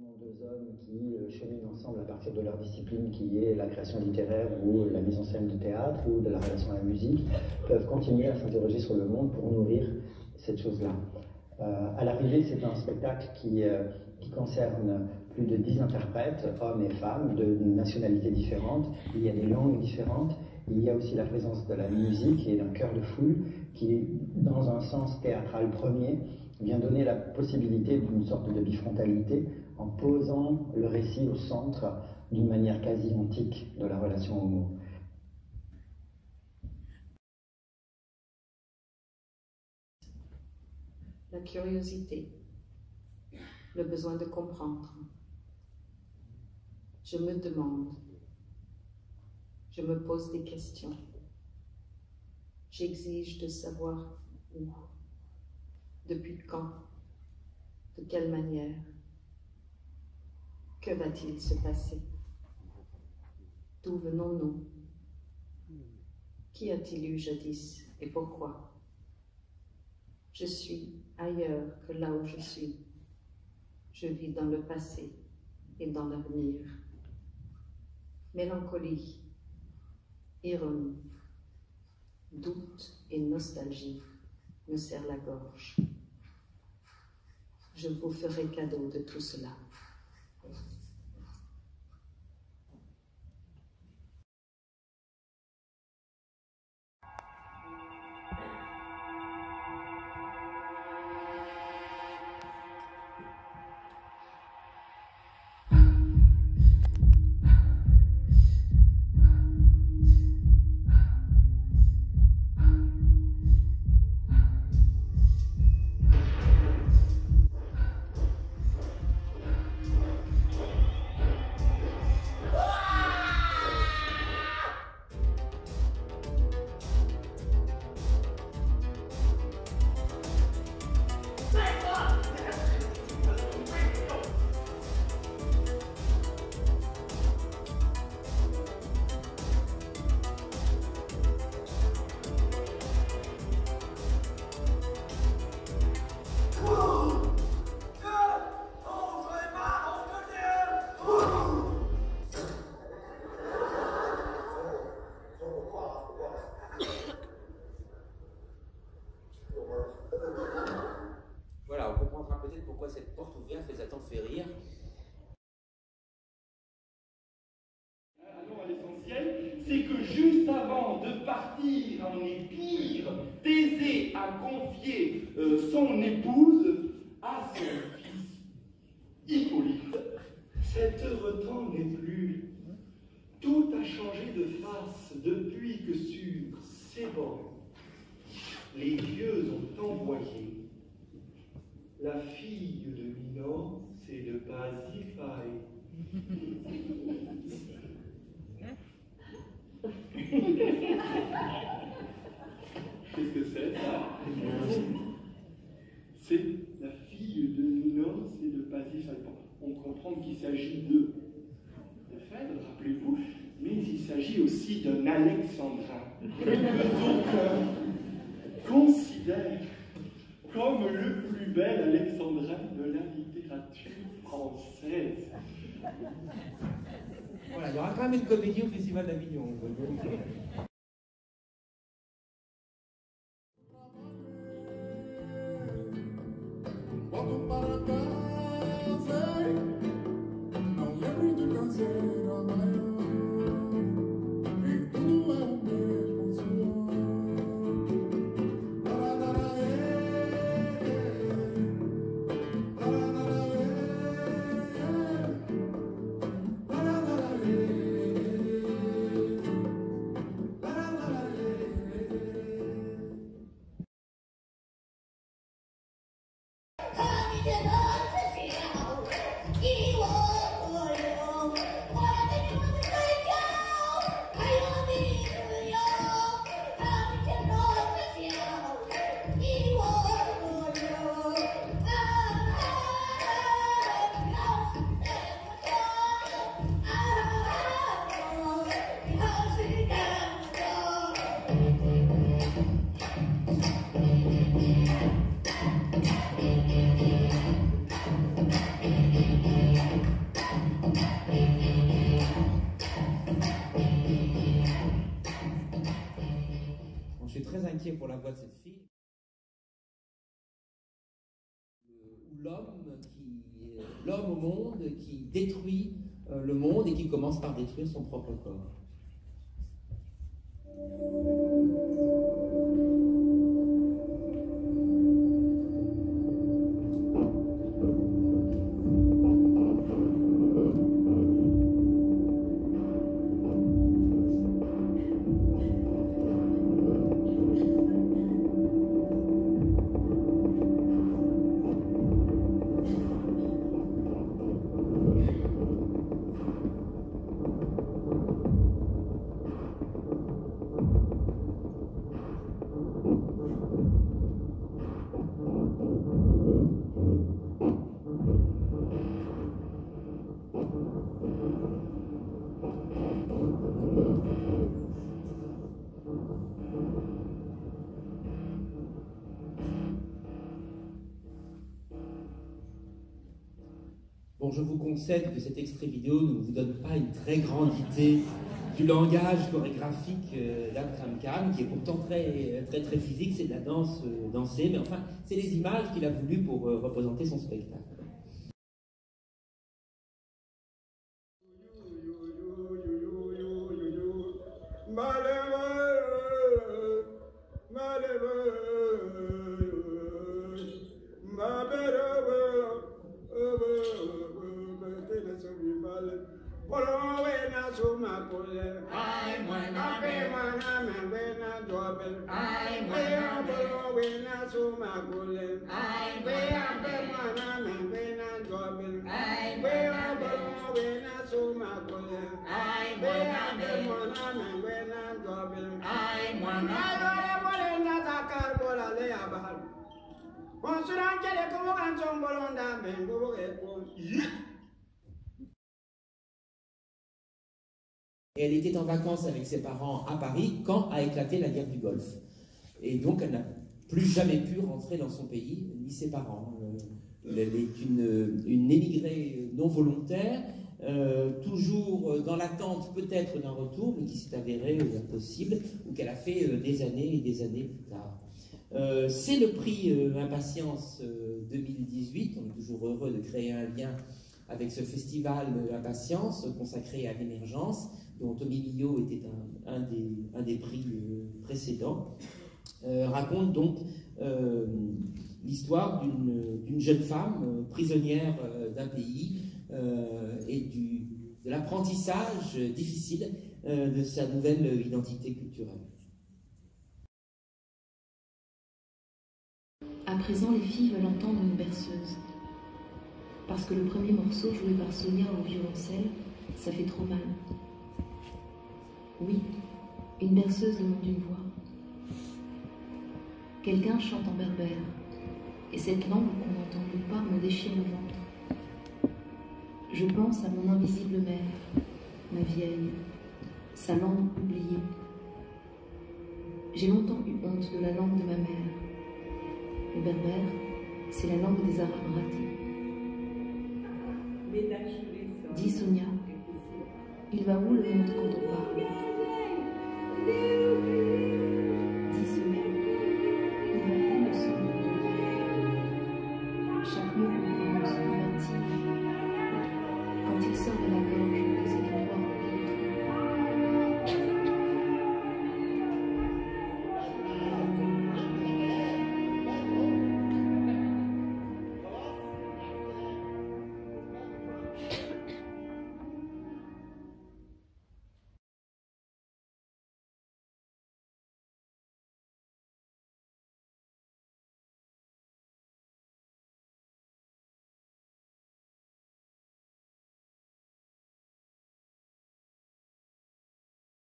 Simplement deux hommes qui cheminent ensemble à partir de leur discipline qui est la création littéraire ou la mise en scène de théâtre ou de la relation à la musique peuvent continuer à s'interroger sur le monde pour nourrir cette chose-là. À l'arrivée, c'est un spectacle qui concerne plus de 10 interprètes, hommes et femmes, de nationalités différentes. Il y a des langues différentes. Il y a aussi la présence de la musique et d'un chœur de foule qui, dans un sens théâtral premier, vient donner la possibilité d'une sorte de bifrontalité en posant le récit au centre d'une manière quasi antique de la relation au mot. La curiosité, le besoin de comprendre. Je me demande, je me pose des questions. J'exige de savoir où, depuis quand, de quelle manière. Que va-t-il se passer? D'où venons-nous? Qui a-t-il eu jadis et pourquoi? Je suis ailleurs que là où je suis. Je vis dans le passé et dans l'avenir. Mélancolie, ironie, doute et nostalgie me serrent la gorge. Je vous ferai cadeau de tout cela. Voilà, on comprendra peut-être pourquoi cette porte ouverte les a tant fait rire. Allons à l'essentiel, c'est que juste avant de partir en Épire, Thésée a confié son épouse à son fils Hippolyte. Cet heureux temps n'est plus. Tout a changé de face depuis que sur ces bords, les dieux ont envoyé la fille de Minos et de Pasiphae. Qu'est-ce que c'est, ça? C'est la fille de Minos et de Pasiphae. Bon, on comprend qu'il s'agit de Phèdre, rappelez-vous, mais il s'agit aussi d'un alexandrin. Donc, considère comme le plus bel alexandrin de la littérature française. Voilà, il y aura quand même une comédie au Festival d'Avignon. Volto para casa, não lembro de canseiro amanhã, e tudo é o mesmo suor. voix de cette fille. L'homme au monde qui détruit le monde et qui commence par détruire son propre corps. Bon, je vous concède que cet extrait vidéo ne vous donne pas une très grande idée du langage chorégraphique d'Akram Khan, qui est pourtant très physique, c'est de la danse dansée, mais enfin, c'est les images qu'il a voulu pour représenter son spectacle. Et elle était en vacances avec ses parents à Paris quand a éclaté la guerre du Golfe. Et donc elle n'a plus jamais pu rentrer dans son pays, ni ses parents. Elle est une émigrée non volontaire, toujours dans l'attente peut-être d'un retour, mais qui s'est avéré impossible, ou qu'elle a fait des années et des années plus tard. C'est le prix Impatience 2018, on est toujours heureux de créer un lien avec ce festival Impatience consacré à l'émergence, dont Tommy Millot était un des prix précédents, raconte donc l'histoire d'une jeune femme prisonnière d'un pays et de l'apprentissage difficile de sa nouvelle identité culturelle. À présent, les filles veulent entendre une berceuse. Parce que le premier morceau joué par Sonia au violoncelle, ça fait trop mal. Oui, une berceuse demande une voix. Quelqu'un chante en berbère, et cette langue qu'on n'entend nulle part me déchire le ventre. Je pense à mon invisible mère, ma vieille, sa langue oubliée. J'ai longtemps eu honte de la langue de ma mère. Le berbère, c'est la langue des Arabes ratés. Dis Sonia, il va où le monde quand on parle?